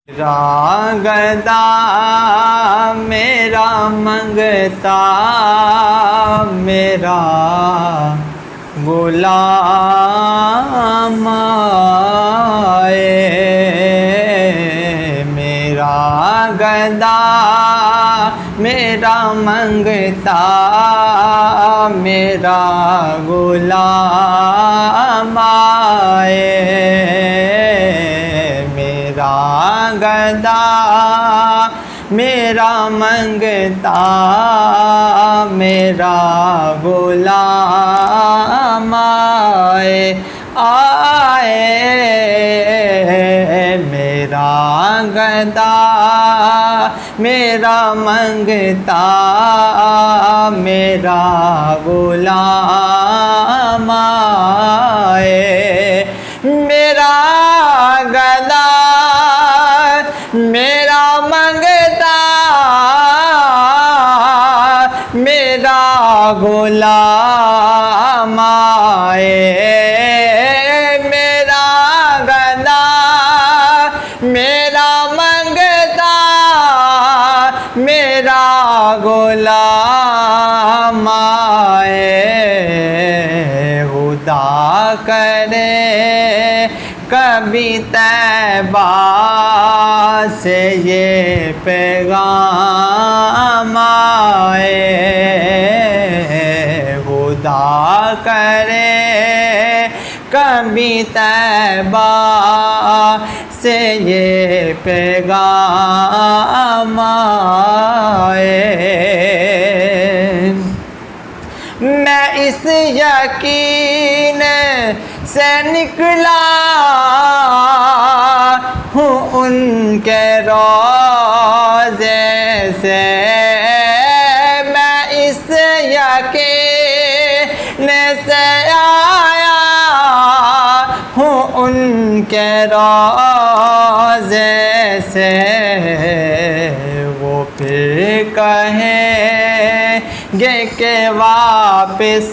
میرا گدا میرا منگتا میرا غلام آئے، میرا گدا میرا منگتا میرا غلام آئے، میرا گدا میرا منگتا میرا غلام آئے، میرا گدا میرا منگتا میرا غلام آئے، میرا گدا میرا منگتا میرا غلام آئے، میرا گدا میرا منگتا میرا غلام آئے، خدا کرے کبھی طیبہ سے یہ پیغام آئے، خدا کرے کبھی طیبہ سے یہ پیغام آئے، میں اس یقین سے نکلا ہوں ان کے روضے سے، میں اس یقین سے آیا ہوں ان کے روضے سے، وہ پھر کہیں گے کہ واپس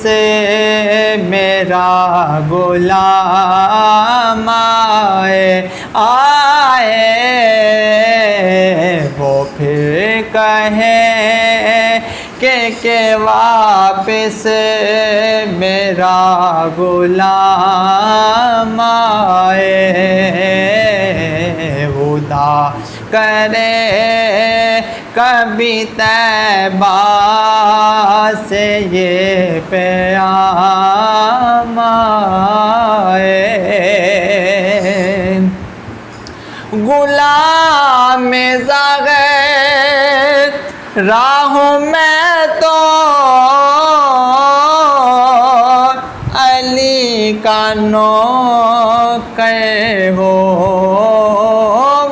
میرا غلام آئے، وہ پھر کہیں کہ واپس میرا غلام آئے، خدا کرے کبھی طیبہ سے یہ پیام آئے، غلام زاغر راہوں میں تو علی کا نوکر ہو،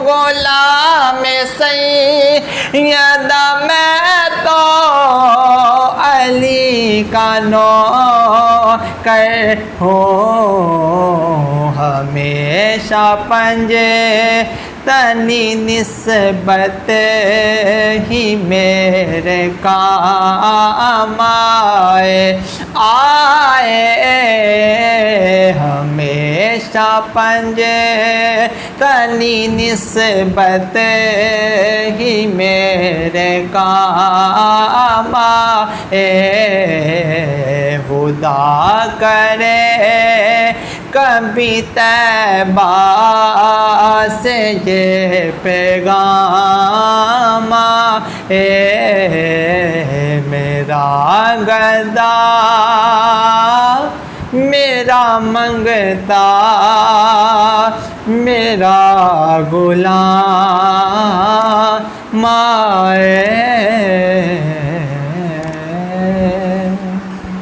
غلام سیدہ میں تو علی کا نوکر ہو، ہمیشہ پنجے تنی نسبت ہی میرے کام آئے، ہمیشہ پنجے تنی نسبت ہی میرے کام آئے، خدا کرے کبھی طیبہ سے یہ پیغام آئے، میرا گدا میرا منگتا میرا غلام آئے۔